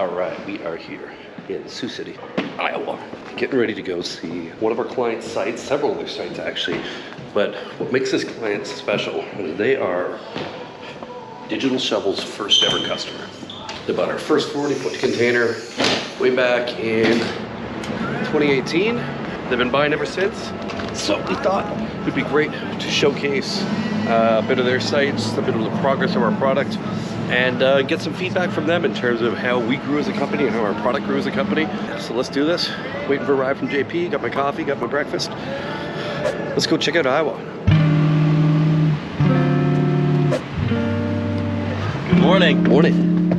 All right, we are here in Sioux City, Iowa, getting ready to go see one of our clients' sites, several of their sites actually. But what makes this client special is they are Digital Shovel's first ever customer. They bought our first 40-foot container way back in 2018. They've been buying ever since. So we thought it would be great to showcase a bit of their sites, a bit of the progress of our product, and get some feedback from them in terms of how we grew as a company and how our product grew as a company. So let's do this. Waiting for a ride from JP, got my coffee, got my breakfast. Let's go check out Iowa. Good morning. Morning.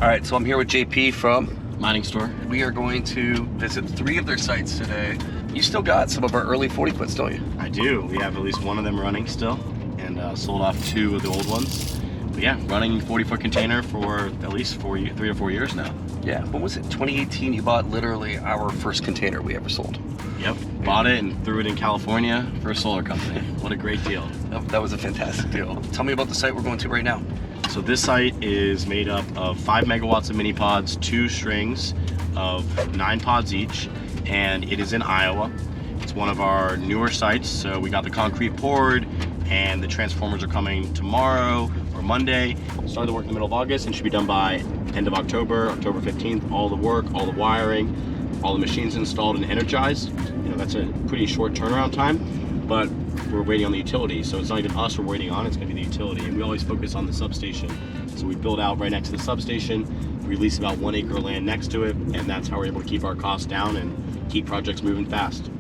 All right, so I'm here with JP from Mining Store. We are going to visit 3 of their sites today. You still got some of our early 40-foots, don't you? I do. We have at least one of them running still, and sold off 2 of the old ones. But yeah, running 40-foot container for at least 3 to 4 years now. Yeah, what was it? 2018, you bought literally our first container we ever sold. Yep, bought it and threw it in California for a solar company. What a great deal. That was a fantastic deal. Tell me about the site we're going to right now. So this site is made up of 5 megawatts of MiniPods, 2 strings of 9 pods each, and it is in Iowa. It's one of our newer sites, so we got the concrete poured, and the transformers are coming tomorrow or Monday. Started the work in the middle of August and should be done by end of October, October 15th. All the work, all the wiring, all the machines installed and energized. You know, that's a pretty short turnaround time, but we're waiting on the utility. So it's not even us we're waiting on, it's gonna be the utility. And we always focus on the substation. So we build out right next to the substation, we lease about 1 acre of land next to it, and that's how we're able to keep our costs down and keep projects moving fast.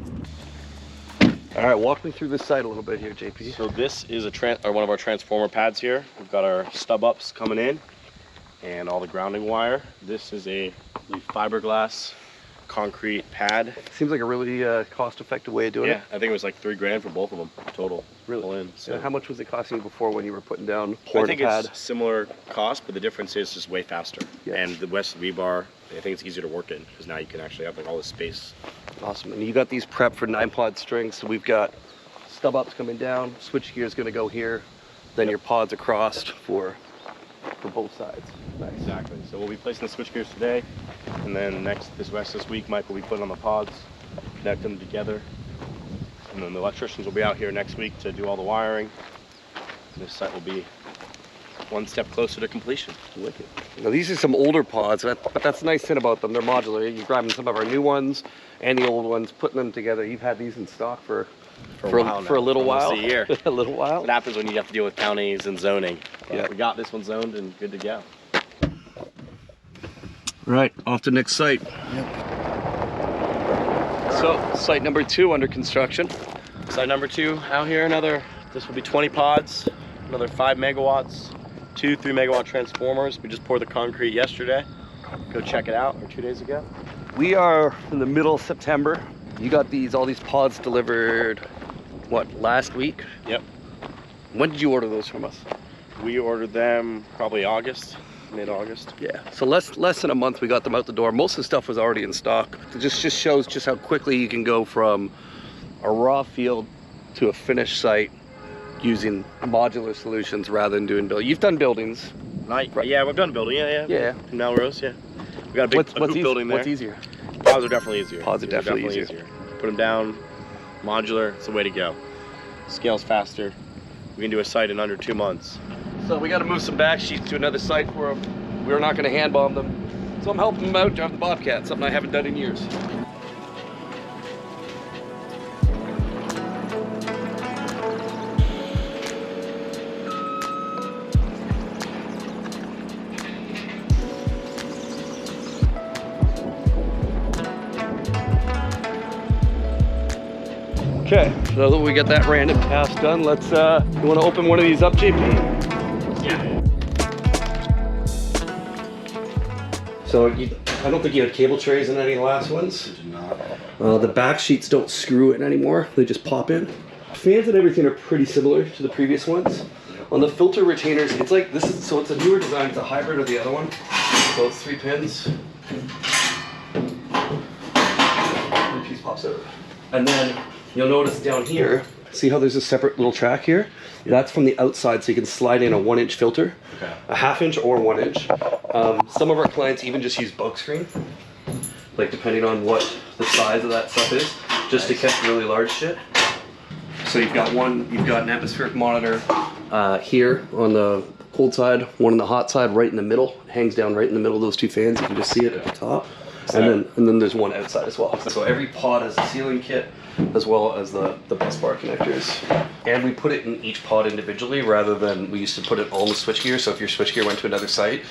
All right, walk me through this site a little bit here, JP. So this is one of our transformer pads here. We've got our stub ups coming in and all the grounding wire. This is a fiberglass concrete pad. Seems like a really cost-effective way of doing it. Yeah, I think it was like $3 grand for both of them total. Really? All in. So how much was it costing you before when you were putting down I think pad? it's similar cost, but the difference is just way faster. Yes. And the West rebar, I think it's easier to work in because now you can actually have like all this space. Awesome. And you got these prepped for 9-pod strings. So we've got stub ups coming down, switch gear is going to go here, then your pods across for both sides. Nice. Exactly. So we'll be placing the switch gears today, and then this week, Mike will be putting on the pods, connect them together, and then the electricians will be out here next week to do all the wiring. And this site will be one step closer to completion. Wicked. Now these are some older pods, but that's the nice thing about them. They're modular. You're grabbing some of our new ones and the old ones, putting them together. You've had these in stock for a little while. Almost a year. A little while. What happens when you have to deal with counties and zoning? Yeah. We got this one zoned and good to go. Right, off to the next site. Yep. So, site number 2 under construction. Site number 2 out here, this will be 20 pods, another 5 megawatts, 2 3-megawatt transformers. We just poured the concrete yesterday. Go check it out, or 2 days ago. We are in the middle of September. You got all these pods delivered, what, last week? Yep. When did you order those from us? We ordered them probably August, mid-August. Yeah, so less than a month we got them out the door. Most of the stuff was already in stock. It just shows just how quickly you can go from a raw field to a finished site using modular solutions rather than doing building. You've done buildings. Right. Yeah, we've done a building, yeah. In Melrose, yeah. We got a big group building there. What's easier? Pods are definitely easier. Pods are definitely easier. Put them down, modular, it's the way to go. Scales faster. We can do a site in under 2 months. So we got to move some back sheets to another site for them. We're not going to hand bomb them. So I'm helping them out drive the Bobcat, something I haven't done in years. Okay, so that we got that random task done, let's, you want to open one of these up, JP? Yeah. So I don't think you had cable trays in any of the last ones. I did not. The back sheets don't screw in anymore, they just pop in. Fans and everything are pretty similar to the previous ones. On the filter retainers, it's like this is, so it's a newer design, it's a hybrid of the other one. So it's 3 pins. One piece pops out. And then you'll notice down here, See how there's a separate little track here? That's from the outside, so you can slide in a 1-inch filter, a 1/2 inch or 1 inch. Some of our clients even just use bulk screen, like depending on what the size of that stuff is, just to catch really large shit. So you've got an atmospheric monitor here on the cold side, one on the hot side, right in the middle. It hangs down right in the middle of those two fans. You can just see it at the top. And then there's one outside as well. So every pod has a ceiling kit as well as the bus bar connectors. And we put it in each pod individually rather than we used to put it all in the switchgear. So if your switchgear went to another site,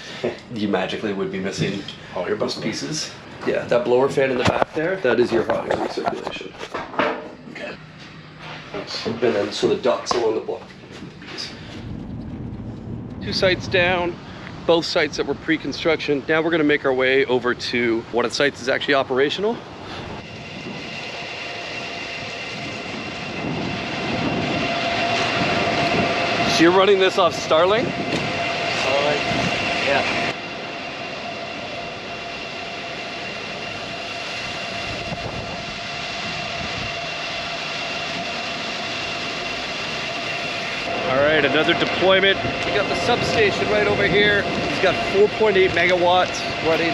you magically would be missing all your bus pieces. Yeah, that blower fan in the back there, that is your hot air recirculation. Okay. And then so the ducts along the block. 2 sites down. Both sites that were pre-construction. Now we're gonna make our way over to one of the sites is actually operational. So you're running this off Starlink? Yeah. All right, another deployment. We got the substation right over here. It's got 4.8 megawatts running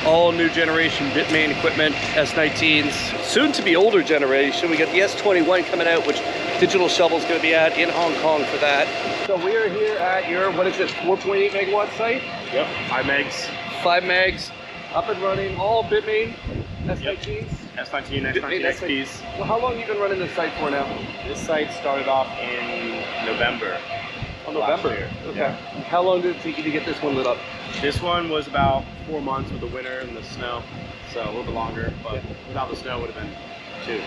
all new generation Bitmain equipment, S19s. Soon to be older generation. We got the S21 coming out, which Digital Shovel's gonna be at in Hong Kong for that. So we are here at your, what is it, 4.8 megawatt site? Yep, 5 megs. 5 megs, up and running, all Bitmain, S19s? Yep. S19, S19 XPs. Well, how long have you been running this site for now? This site started off in November. Oh, November. Okay. Yeah. How long did it take you to get this one lit up? This one was about 4 months with the winter and the snow, so a little bit longer, but without the snow it would have been 2.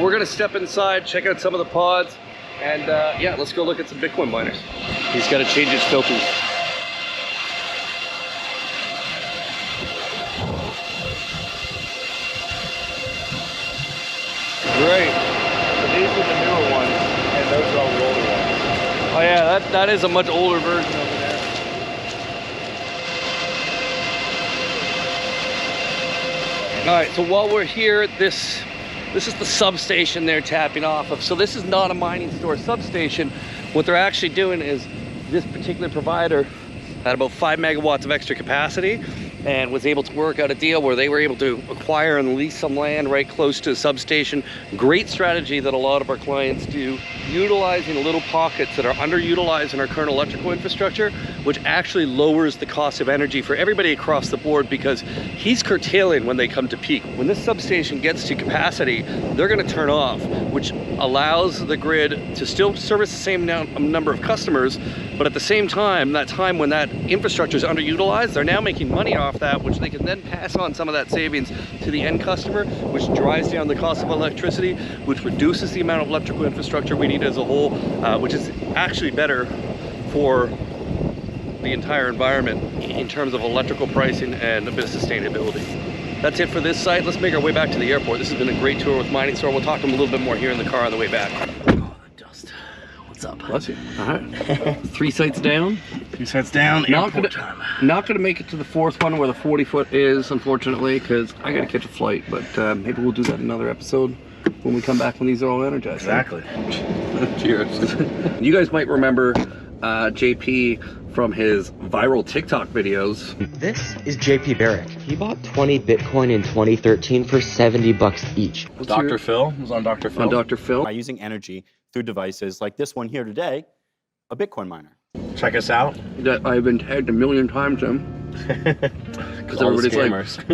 We're gonna step inside, check out some of the pods, and yeah, let's go look at some Bitcoin miners. He's got to change his filters. Great. So these are the newer ones, and those are all the older ones. Oh yeah, that is a much older version over there. All right, so while we're here, this is the substation they're tapping off of. So this is not a mining store substation. What they're actually doing is this particular provider had about 5 megawatts of extra capacity and was able to work out a deal where they were able to acquire and lease some land right close to the substation. Great strategy that a lot of our clients do, utilizing little pockets that are underutilized in our current electrical infrastructure, which actually lowers the cost of energy for everybody across the board because he's curtailing when they come to peak. When this substation gets to capacity, they're gonna turn off, which allows the grid to still service the same number of customers, but at the same time, that time when that infrastructure is underutilized, they're now making money off that, which they can then pass on some of that savings to the end customer, which drives down the cost of electricity, which reduces the amount of electrical infrastructure we need as a whole, which is actually better for the entire environment in terms of electrical pricing and a bit of sustainability. That's it for this site. Let's make our way back to the airport. This has been a great tour with Mining Store. We'll talk to them a little bit more here in the car on the way back. Oh, the dust. What's up? Bless you. All right. 3 sites down. 2 sets down, airport time. Not gonna make it to the 4th one where the 40-foot is, unfortunately, because I gotta catch a flight, but maybe we'll do that in another episode when we come back when these are all energized. Exactly. Cheers. You guys might remember JP from his viral TikTok videos. This is JP Baric. He bought 20 Bitcoin in 2013 for $70 each. Dr. Phil was on Dr. Phil. On Dr. Phil. By using energy through devices like this one here today, a Bitcoin miner. Check us out. That I've been tagged a million times in. Because everybody's like,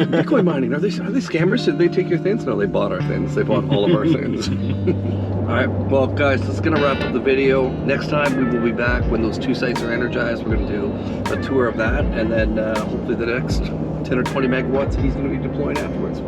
Bitcoin mining, are they scammers? Did they take your things? No, they bought our things. They bought all of our things. Alright, well guys, that's gonna wrap up the video. Next time we will be back when those 2 sites are energized. We're gonna do a tour of that, and then hopefully the next 10 or 20 megawatts he's gonna be deploying afterwards.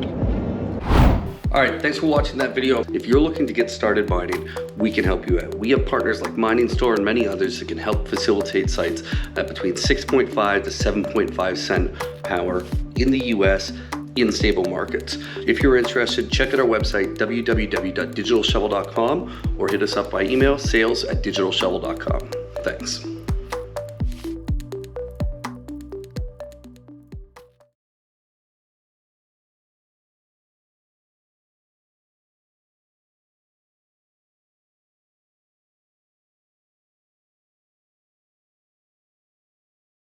All right, thanks for watching that video. If you're looking to get started mining, we can help you out. We have partners like Mining Store and many others that can help facilitate sites at between 6.5 to 7.5 cent power in the US in stable markets. If you're interested, check out our website, www.digitalshovel.com, or hit us up by email, sales@digitalshovel.com. Thanks.